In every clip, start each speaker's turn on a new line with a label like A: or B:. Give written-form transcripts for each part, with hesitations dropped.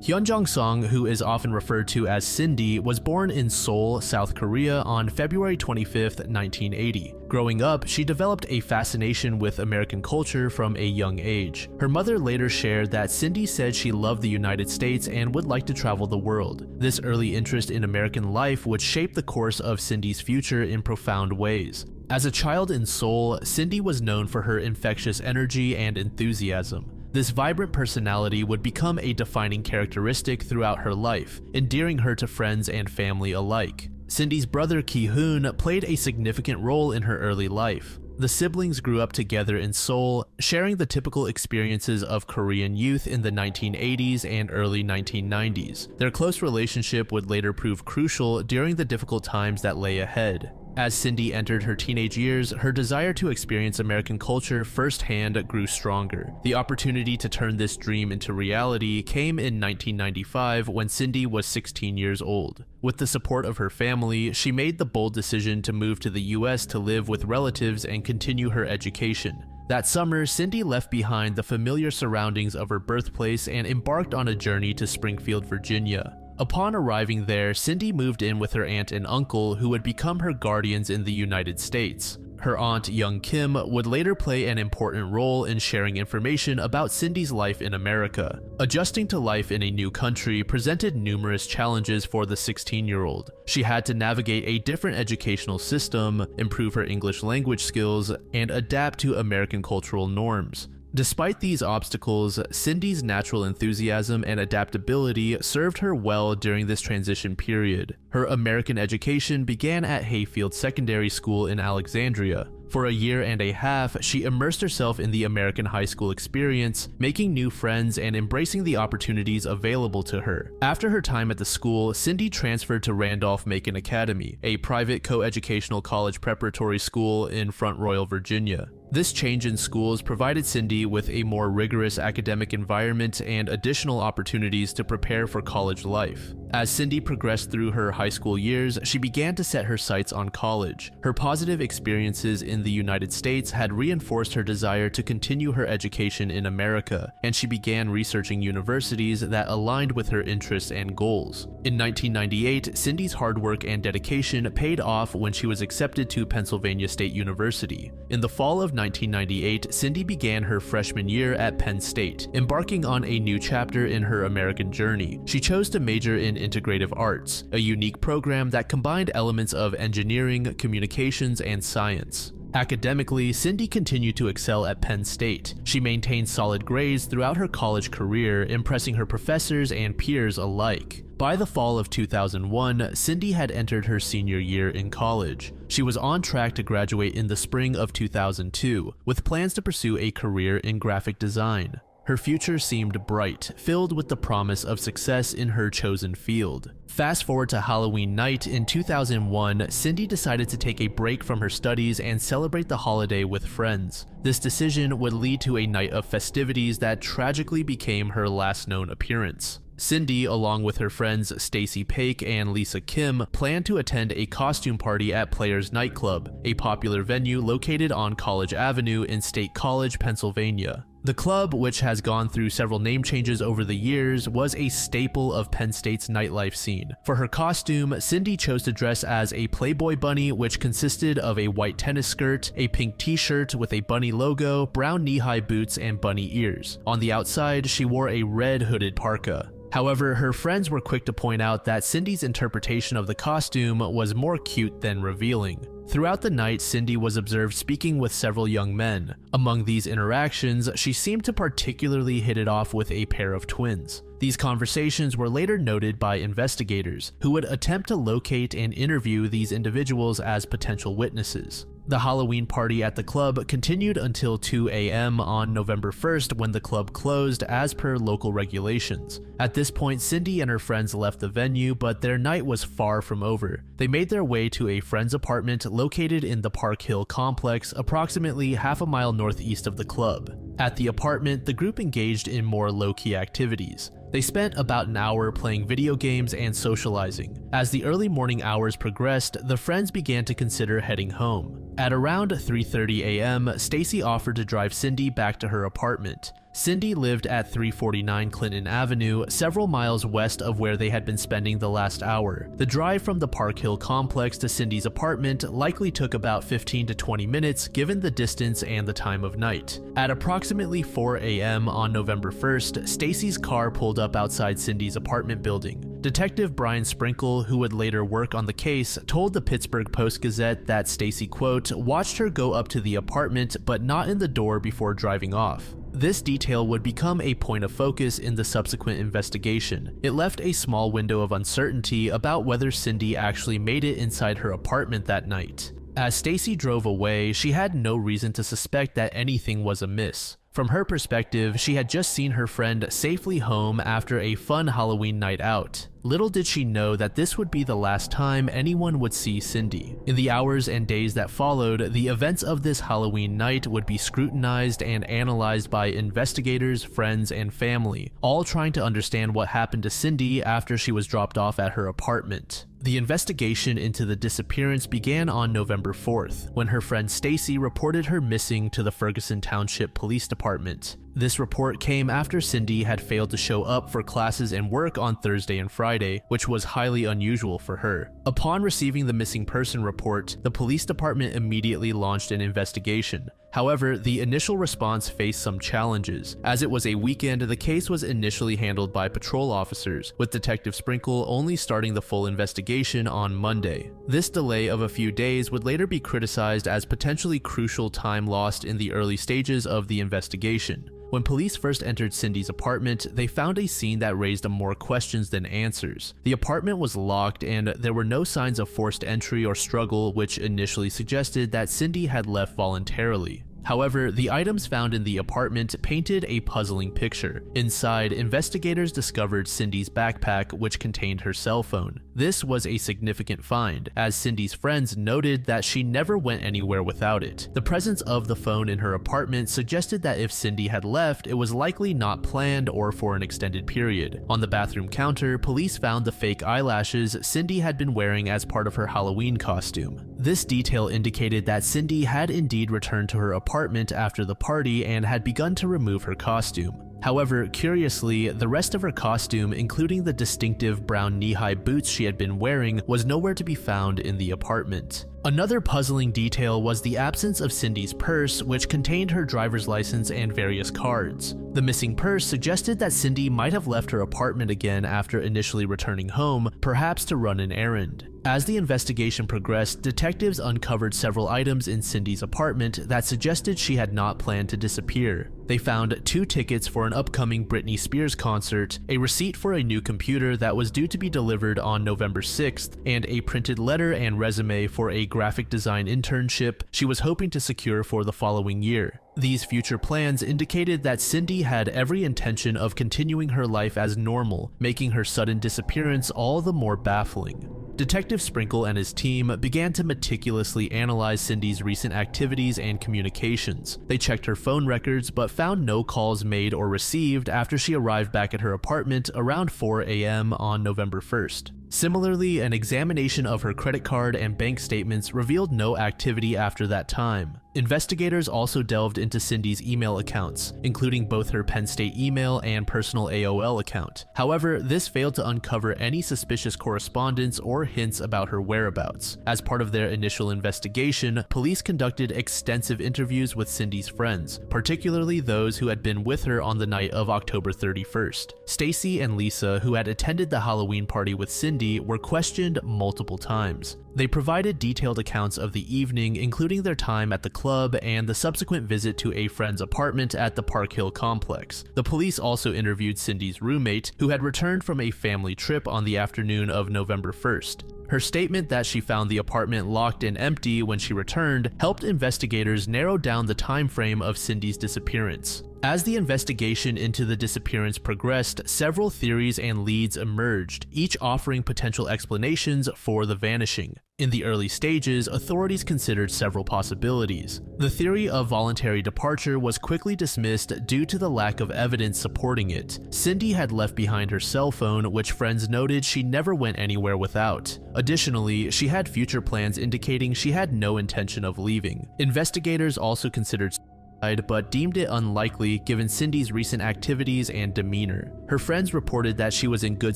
A: Hyun Jong, who is often referred to as Cindy, was born in Seoul, South Korea on February 25, 1980. Growing up, she developed a fascination with American culture from a young age. Her mother later shared that Cindy said she loved the United States and would like to travel the world. This early interest in American life would shape the course of Cindy's future in profound ways. As a child in Seoul, Cindy was known for her infectious energy and enthusiasm. This vibrant personality would become a defining characteristic throughout her life, endearing her to friends and family alike. Cindy's brother Ki-hoon played a significant role in her early life. The siblings grew up together in Seoul, sharing the typical experiences of Korean youth in the 1980s and early 1990s. Their close relationship would later prove crucial during the difficult times that lay ahead. As Cindy entered her teenage years, her desire to experience American culture firsthand grew stronger. The opportunity to turn this dream into reality came in 1995 when Cindy was 16 years old. With the support of her family, she made the bold decision to move to the US to live with relatives and continue her education. That summer, Cindy left behind the familiar surroundings of her birthplace and embarked on a journey to Springfield, Virginia. Upon arriving there, Cindy moved in with her aunt and uncle, who would become her guardians in the United States. Her aunt, Young Kim, would later play an important role in sharing information about Cindy's life in America. Adjusting to life in a new country presented numerous challenges for the 16-year-old. She had to navigate a different educational system, improve her English language skills, and adapt to American cultural norms. Despite these obstacles, Cindy's natural enthusiasm and adaptability served her well during this transition period. Her American education began at Hayfield Secondary School in Alexandria. For a year and a half, she immersed herself in the American high school experience, making new friends and embracing the opportunities available to her. After her time at the school, Cindy transferred to Randolph-Macon Academy, a private coeducational college preparatory school in Front Royal, Virginia. This change in schools provided Cindy with a more rigorous academic environment and additional opportunities to prepare for college life. As Cindy progressed through her high school years, she began to set her sights on college. Her positive experiences in the United States had reinforced her desire to continue her education in America, and she began researching universities that aligned with her interests and goals. In 1998, Cindy's hard work and dedication paid off when she was accepted to Pennsylvania State University. In the fall of 1998, Cindy began her freshman year at Penn State, embarking on a new chapter in her American journey. She chose to major in integrative arts, a unique program that combined elements of engineering, communications, and science. Academically, Cindy continued to excel at Penn State. She maintained solid grades throughout her college career, impressing her professors and peers alike. By the fall of 2001, Cindy had entered her senior year in college. She was on track to graduate in the spring of 2002, with plans to pursue a career in graphic design. Her future seemed bright, filled with the promise of success in her chosen field. Fast forward to Halloween night in 2001, Cindy decided to take a break from her studies and celebrate the holiday with friends. This decision would lead to a night of festivities that tragically became her last known appearance. Cindy, along with her friends Stacy Paik and Lisa Kim, planned to attend a costume party at Players Nightclub, a popular venue located on College Avenue in State College, Pennsylvania. The club, which has gone through several name changes over the years, was a staple of Penn State's nightlife scene. For her costume, Cindy chose to dress as a Playboy bunny, which consisted of a white tennis skirt, a pink t-shirt with a bunny logo, brown knee-high boots, and bunny ears. On the outside, she wore a red hooded parka. However, her friends were quick to point out that Cindy's interpretation of the costume was more cute than revealing. Throughout the night, Cindy was observed speaking with several young men. Among these interactions, she seemed to particularly hit it off with a pair of twins. These conversations were later noted by investigators, who would attempt to locate and interview these individuals as potential witnesses. The Halloween party at the club continued until 2 a.m. on November 1st when the club closed as per local regulations. At this point, Cindy and her friends left the venue, but their night was far from over. They made their way to a friend's apartment located in the Park Hill complex, approximately half a mile northeast of the club. At the apartment, the group engaged in more low-key activities. They spent about an hour playing video games and socializing. As the early morning hours progressed, the friends began to consider heading home. At around 3:30 a.m., Stacy offered to drive Cindy back to her apartment. Cindy lived at 349 Clinton Avenue, several miles west of where they had been spending the last hour. The drive from the Park Hill complex to Cindy's apartment likely took about 15 to 20 minutes given the distance and the time of night. At approximately 4 a.m. on November 1st, Stacy's car pulled up outside Cindy's apartment building. Detective Brian Sprinkle, who would later work on the case, told the Pittsburgh Post-Gazette that Stacy, quote, watched her go up to the apartment but not in the door before driving off. This detail would become a point of focus in the subsequent investigation. It left a small window of uncertainty about whether Cindy actually made it inside her apartment that night. As Stacy drove away, she had no reason to suspect that anything was amiss. From her perspective, she had just seen her friend safely home after a fun Halloween night out. Little did she know that this would be the last time anyone would see Cindy. In the hours and days that followed, the events of this Halloween night would be scrutinized and analyzed by investigators, friends, and family, all trying to understand what happened to Cindy after she was dropped off at her apartment. The investigation into the disappearance began on November 4th, when her friend Stacy reported her missing to the Ferguson Township Police Department. This report came after Cindy had failed to show up for classes and work on Thursday and Friday, which was highly unusual for her. Upon receiving the missing person report, the police department immediately launched an investigation. However, the initial response faced some challenges. As it was a weekend, the case was initially handled by patrol officers, with Detective Sprinkle only starting the full investigation on Monday. This delay of a few days would later be criticized as potentially crucial time lost in the early stages of the investigation. When police first entered Cindy's apartment, they found a scene that raised more questions than answers. The apartment was locked and there were no signs of forced entry or struggle, which initially suggested that Cindy had left voluntarily. However, the items found in the apartment painted a puzzling picture. Inside, investigators discovered Cindy's backpack, which contained her cell phone. This was a significant find, as Cindy's friends noted that she never went anywhere without it. The presence of the phone in her apartment suggested that if Cindy had left, it was likely not planned or for an extended period. On the bathroom counter, police found the fake eyelashes Cindy had been wearing as part of her Halloween costume. This detail indicated that Cindy had indeed returned to her apartment after the party and had begun to remove her costume. However, curiously, the rest of her costume, including the distinctive brown knee-high boots she had been wearing, was nowhere to be found in the apartment. Another puzzling detail was the absence of Cindy's purse, which contained her driver's license and various cards. The missing purse suggested that Cindy might have left her apartment again after initially returning home, perhaps to run an errand. As the investigation progressed, detectives uncovered several items in Cindy's apartment that suggested she had not planned to disappear. They found 2 tickets for an upcoming Britney Spears concert, a receipt for a new computer that was due to be delivered on November 6th, and a printed letter and resume for a graphic design internship she was hoping to secure for the following year. These future plans indicated that Cindy had every intention of continuing her life as normal, making her sudden disappearance all the more baffling. Detective Sprinkle and his team began to meticulously analyze Cindy's recent activities and communications. They checked her phone records but found no calls made or received after she arrived back at her apartment around 4 a.m. on November 1st. Similarly, an examination of her credit card and bank statements revealed no activity after that time. Investigators also delved into Cindy's email accounts, including both her Penn State email and personal AOL account. However, this failed to uncover any suspicious correspondence or hints about her whereabouts. As part of their initial investigation, police conducted extensive interviews with Cindy's friends, particularly those who had been with her on the night of October 31st. Stacy and Lisa, who had attended the Halloween party with Cindy, were questioned multiple times. They provided detailed accounts of the evening, including their time at the club and the subsequent visit to a friend's apartment at the Park Hill complex. The police also interviewed Cindy's roommate, who had returned from a family trip on the afternoon of November 1st. Her statement that she found the apartment locked and empty when she returned helped investigators narrow down the time frame of Cindy's disappearance. As the investigation into the disappearance progressed, several theories and leads emerged, each offering potential explanations for the vanishing. In the early stages, authorities considered several possibilities. The theory of voluntary departure was quickly dismissed due to the lack of evidence supporting it. Cindy had left behind her cell phone, which friends noted she never went anywhere without. Additionally, she had future plans indicating she had no intention of leaving. Investigators also considered but deemed it unlikely given Cindy's recent activities and demeanor. Her friends reported that she was in good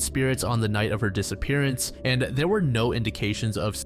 A: spirits on the night of her disappearance, and there were no indications of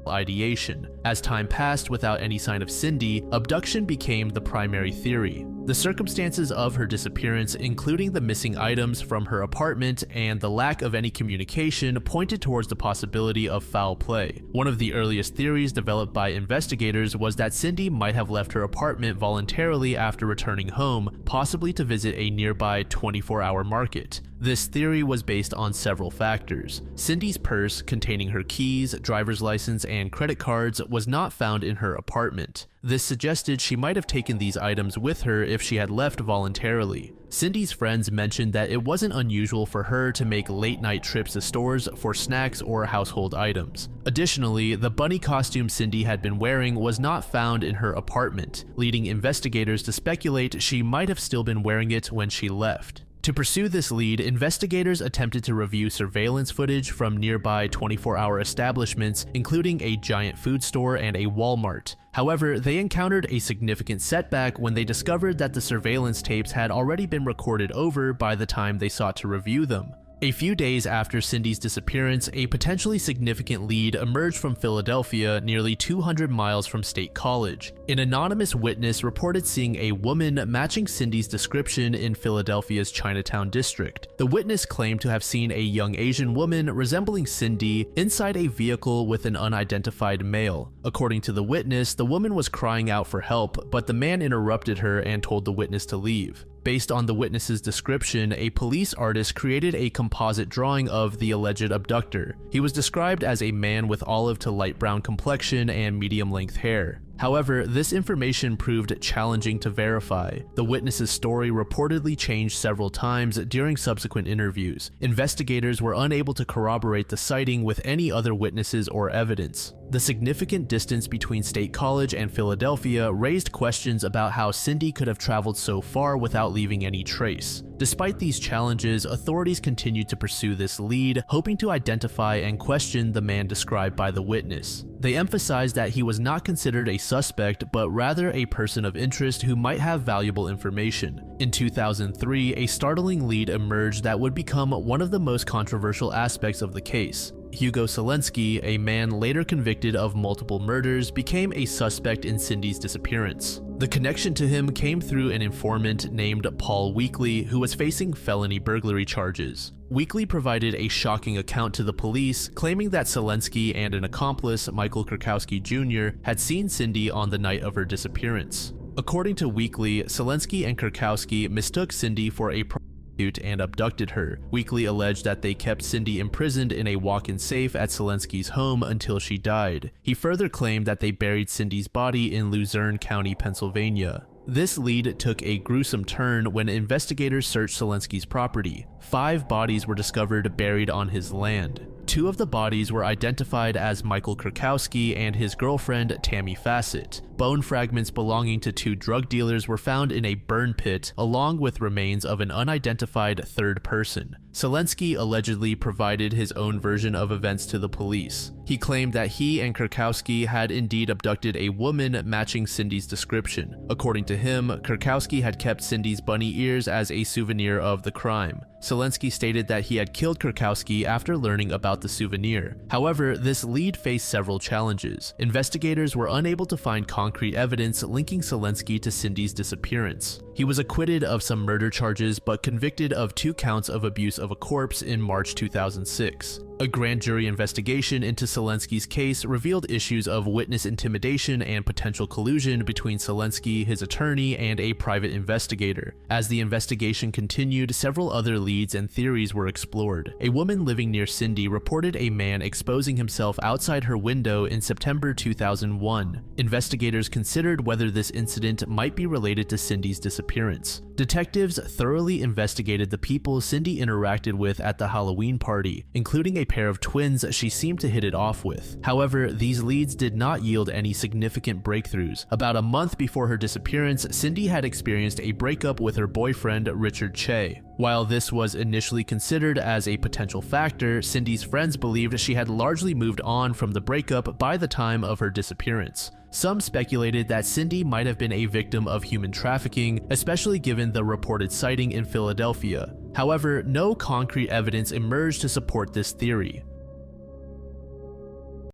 A: ideation. As time passed without any sign of Cindy, abduction became the primary theory. The circumstances of her disappearance, including the missing items from her apartment and the lack of any communication, pointed towards the possibility of foul play. One of the earliest theories developed by investigators was that Cindy might have left her apartment voluntarily after returning home, possibly to visit a nearby 24-hour market. This theory was based on several factors. Cindy's purse, containing her keys, driver's license, and credit cards, was not found in her apartment. This suggested she might have taken these items with her if she had left voluntarily. Cindy's friends mentioned that it wasn't unusual for her to make late-night trips to stores for snacks or household items. Additionally, the bunny costume Cindy had been wearing was not found in her apartment, leading investigators to speculate she might have still been wearing it when she left. To pursue this lead, investigators attempted to review surveillance footage from nearby 24-hour establishments, including a giant food store and a Walmart. However, they encountered a significant setback when they discovered that the surveillance tapes had already been recorded over by the time they sought to review them. A few days after Cindy's disappearance, a potentially significant lead emerged from Philadelphia, nearly 200 miles from State College. An anonymous witness reported seeing a woman matching Cindy's description in Philadelphia's Chinatown district. The witness claimed to have seen a young Asian woman resembling Cindy inside a vehicle with an unidentified male. According to the witness, the woman was crying out for help, but the man interrupted her and told the witness to leave. Based on the witness's description, a police artist created a composite drawing of the alleged abductor. He was described as a man with olive to light brown complexion and medium-length hair. However, this information proved challenging to verify. The witness's story reportedly changed several times during subsequent interviews. Investigators were unable to corroborate the sighting with any other witnesses or evidence. The significant distance between State College and Philadelphia raised questions about how Cindy could have traveled so far without leaving any trace. Despite these challenges, authorities continued to pursue this lead, hoping to identify and question the man described by the witness. They emphasized that he was not considered a suspect, but rather a person of interest who might have valuable information. In 2003, a startling lead emerged that would become one of the most controversial aspects of the case. Hugo Selensky, a man later convicted of multiple murders, became a suspect in Cindy's disappearance. The connection to him came through an informant named Paul Weekly, who was facing felony burglary charges. Weekly provided a shocking account to the police, claiming that Selensky and an accomplice, Michael Kurkowski Jr., had seen Cindy on the night of her disappearance. According to Weekly, Selensky and Kurkowski mistook Cindy for a prostitute and abducted her. Weekly alleged that they kept Cindy imprisoned in a walk-in safe at Selensky's home until she died. He further claimed that they buried Cindy's body in Luzerne County, Pennsylvania. This lead took a gruesome turn when investigators searched Selensky's property. 5 bodies were discovered buried on his land. 2 of the bodies were identified as Michael Kurkowski and his girlfriend Tammy Fassett. Bone fragments belonging to 2 drug dealers were found in a burn pit, along with remains of an unidentified third person. Selensky allegedly provided his own version of events to the police. He claimed that he and Kurkowski had indeed abducted a woman matching Cindy's description. According to him, Kurkowski had kept Cindy's bunny ears as a souvenir of the crime. Selensky stated that he had killed Kurkowski after learning about the souvenir. However, this lead faced several challenges. Investigators were unable to find concrete evidence linking Selensky to Cindy's disappearance. He was acquitted of some murder charges but convicted of 2 counts of abuse of a corpse in March 2006. A grand jury investigation into Selensky's case revealed issues of witness intimidation and potential collusion between Selensky, his attorney, and a private investigator. As the investigation continued, several other leads and theories were explored. A woman living near Cindy reported a man exposing himself outside her window in September 2001. Investigators considered whether this incident might be related to Cindy's disappearance. Detectives thoroughly investigated the people Cindy interacted with at the Halloween party, including a pair of twins she seemed to hit it off with. However, these leads did not yield any significant breakthroughs. About a month before her disappearance, Cindy had experienced a breakup with her boyfriend, Richard Che. While this was initially considered as a potential factor, Cindy's friends believed she had largely moved on from the breakup by the time of her disappearance. Some speculated that Cindy might have been a victim of human trafficking, especially given the reported sighting in Philadelphia. However, no concrete evidence emerged to support this theory.